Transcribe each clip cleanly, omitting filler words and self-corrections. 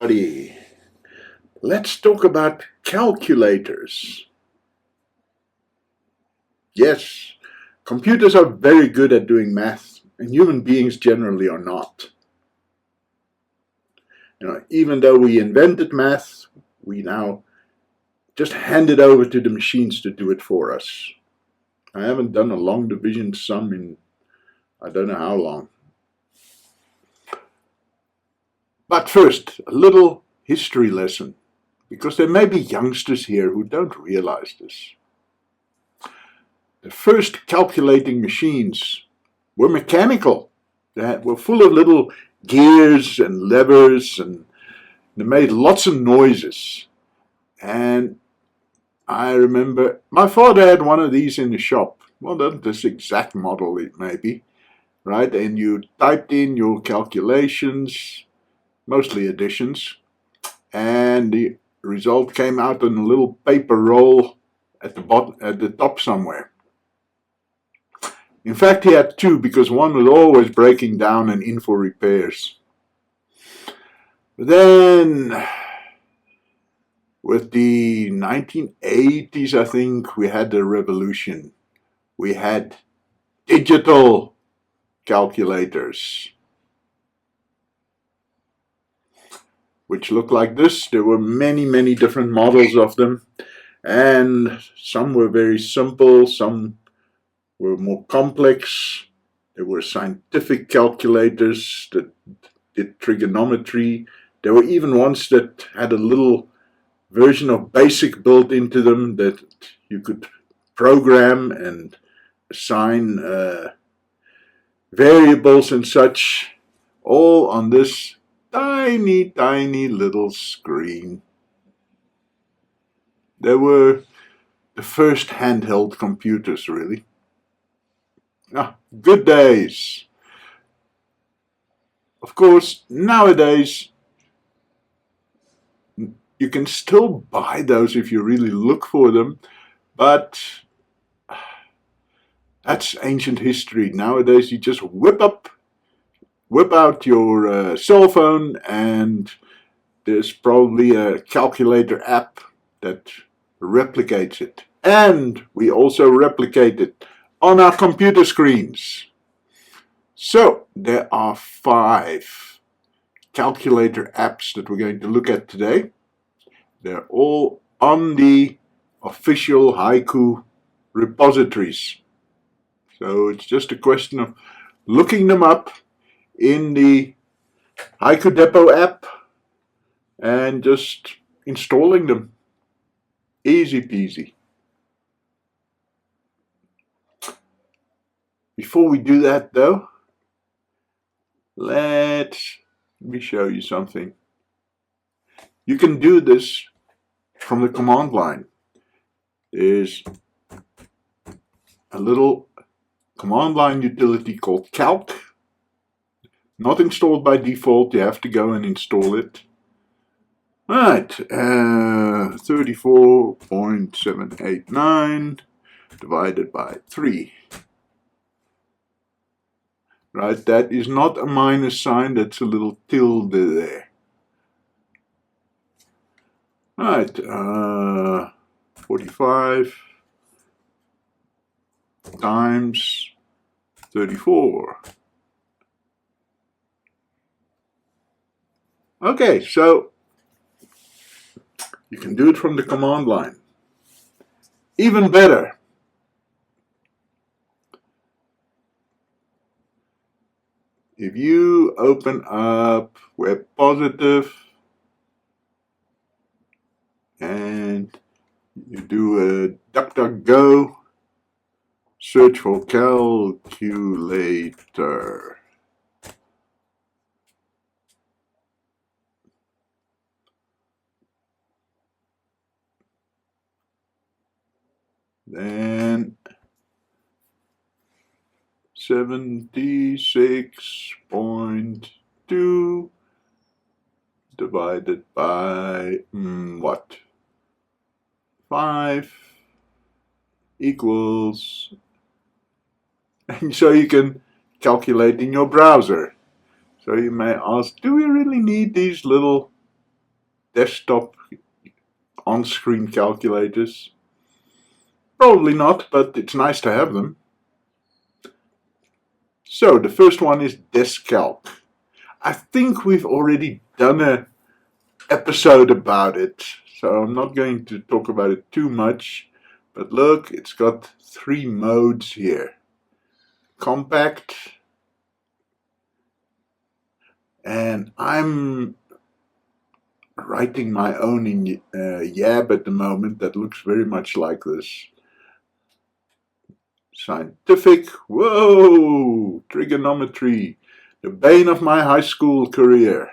Buddy, let's talk about calculators. Yes, computers are very good at doing math, and human beings generally are not. Even though we invented math, we now just hand it over to the machines to do it for us. I haven't done a long division sum in I don't know how long. But first, a little history lesson, because there may be youngsters here who don't realize this. The first calculating machines were mechanical. They were full of little gears and levers, and they made lots of noises. And I remember my father had one of these in the shop. Well, not this exact model, it may be, right? And you typed in your calculations, mostly additions, and the result came out on a little paper roll at the bottom, at the top somewhere. In fact, he had two, because one was always breaking down and in for repairs. But then, with the 1980s, I think, we had the revolution. We had digital calculators, which looked like this. There were many, many different models of them, and some were very simple, some were more complex. There were scientific calculators that did trigonometry. There were even ones that had a little version of BASIC built into them that you could program and assign variables and such, all on this tiny, tiny little screen. They were the first handheld computers, really. Good days. Of course, nowadays you can still buy those if you really look for them, but that's ancient history. Nowadays you just whip out your cell phone, and there's probably a calculator app that replicates it. And we also replicate it on our computer screens. So there are 5 calculator apps that we're going to look at today. They're all on the official Haiku repositories. So it's just a question of looking them up in the Haiku Depot app and just installing them. Easy peasy. Before we do that though, let me show you something. You can do this from the command line. There's a little command line utility called calc. Not installed by default, you have to go and install it. Right, 34.789 divided by 3. Right, that is not a minus sign, that's a little tilde there. Right, 45 times 34. Okay, so you can do it from the command line. Even better, if you open up Web Positive and you do a DuckDuckGo, search for calculator. Then 76.2 divided by what? 5 equals, and so you can calculate in your browser. So you may ask, do we really need these little desktop on-screen calculators? Probably not, but it's nice to have them. So the first one is DeskCalc. I think we've already done an episode about it, so I'm not going to talk about it too much. But look, it's got 3 modes here. Compact, and I'm writing my own in YAB at the moment that looks very much like this. Scientific, whoa, trigonometry, the bane of my high school career.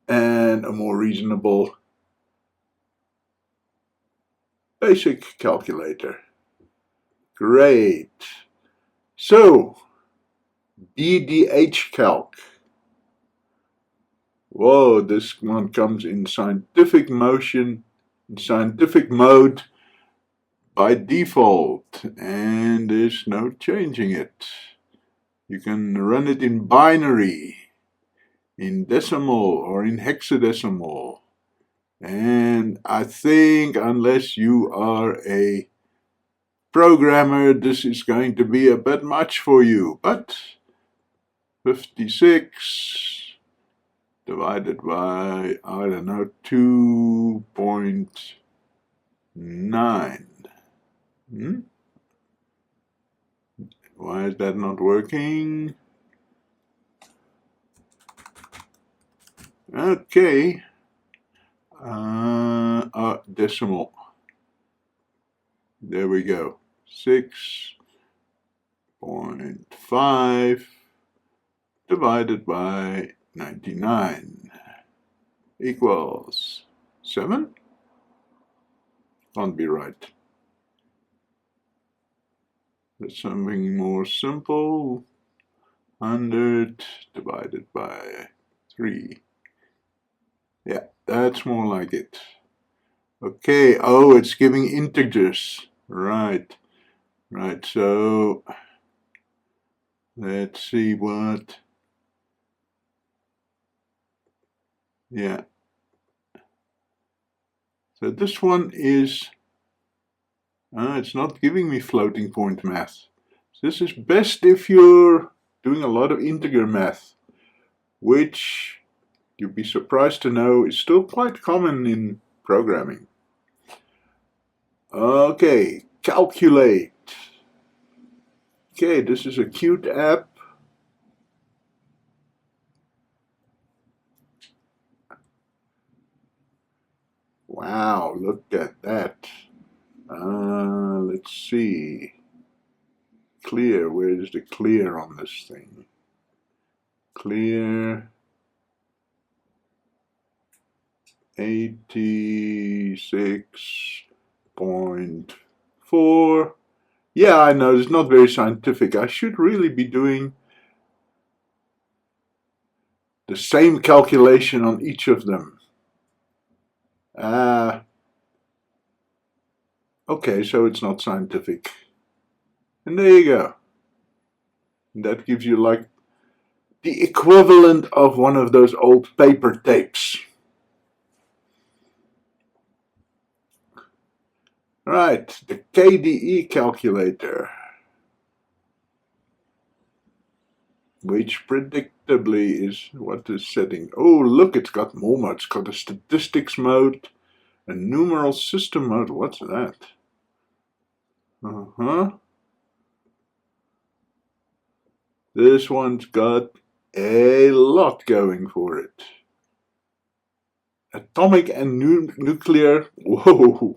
And a more reasonable basic calculator. Great. So, BDH Calc. Whoa, this one comes in scientific mode by default, and there's no changing it. You can run it in binary, in decimal, or in hexadecimal. And I think unless you are a programmer, this is going to be a bit much for you. But 56 divided by, I don't know, 2.9. Why is that not working? Okay. Decimal. There we go. 6.5 divided by 99 equals 7? Can't be right. That's something more simple. 100 divided by 3. Yeah, that's more like it. Okay, oh, it's giving integers. Right, so let's see what. Yeah. So this one is, it's not giving me floating point math. So this is best if you're doing a lot of integer math, which you'd be surprised to know is still quite common in programming. Okay, calculate. Okay, this is a cute app. Wow, look at that. Let's see. Clear, where's the clear on this thing? Clear. 86.4. Yeah, I know, it's not very scientific. I should really be doing the same calculation on each of them. Okay, so it's not scientific. And there you go. That gives you like the equivalent of one of those old paper tapes. Right, the KDE calculator, which predictably is what is setting. Oh, look, it's got more modes. It's got a statistics mode, a numeral system mode. What's that? This one's got a lot going for it. Atomic and nuclear. Whoa.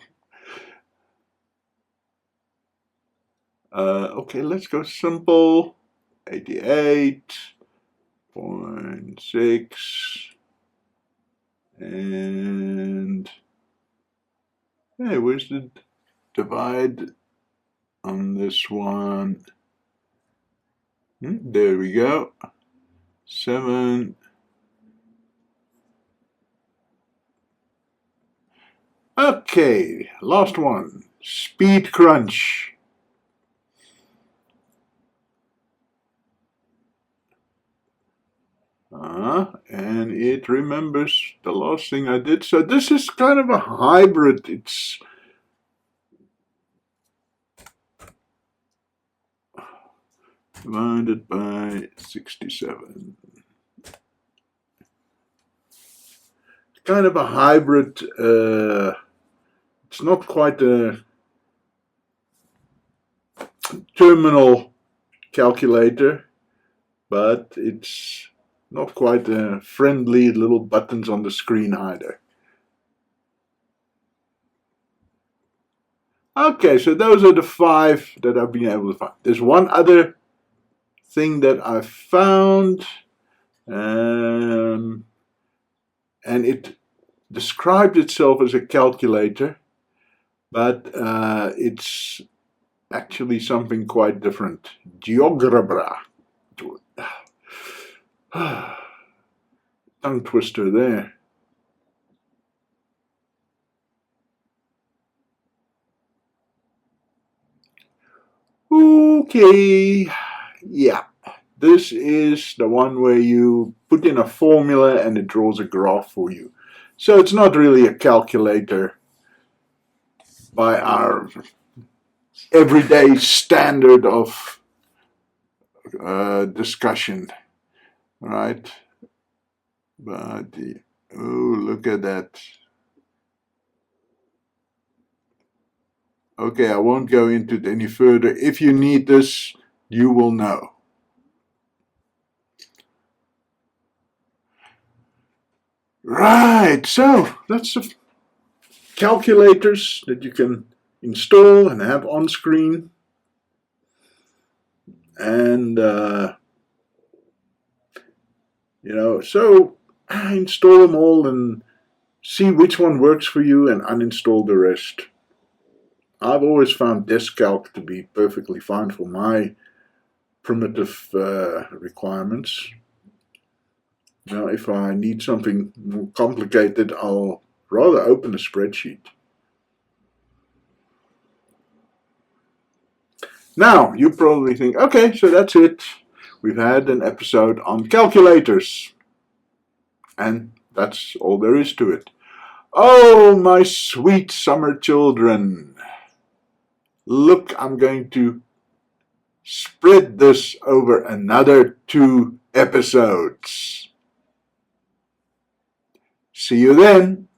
Okay, let's go simple. 88.6. And hey, where's the divide on this one? There we go. 7. Okay, last one. Speed crunch. And it remembers the last thing I did. So this is kind of a hybrid. It's divided by 67. Kind of a hybrid. It's not quite a terminal calculator, but it's not quite a friendly little buttons on the screen either. Okay, so those are the 5 that I've been able to find. There's one other thing that I found, and it described itself as a calculator, but it's actually something quite different. GeoGebra. Tongue twister there. Okay, yeah, this is the one where you put in a formula and it draws a graph for you. So it's not really a calculator by our everyday standard of discussion, right? But oh, look at that. Okay, I won't go into it any further. If you need this, you will know. Right, so that's the calculators that you can install and have on screen. And, so install them all and see which one works for you and uninstall the rest. I've always found DeskCalc to be perfectly fine for my primitive requirements. Now, if I need something more complicated, I'll rather open a spreadsheet. Now, you probably think, okay, so that's it. We've had an episode on calculators. And that's all there is to it. Oh, my sweet summer children. Look, I'm going to spread this over another 2 episodes. See you then.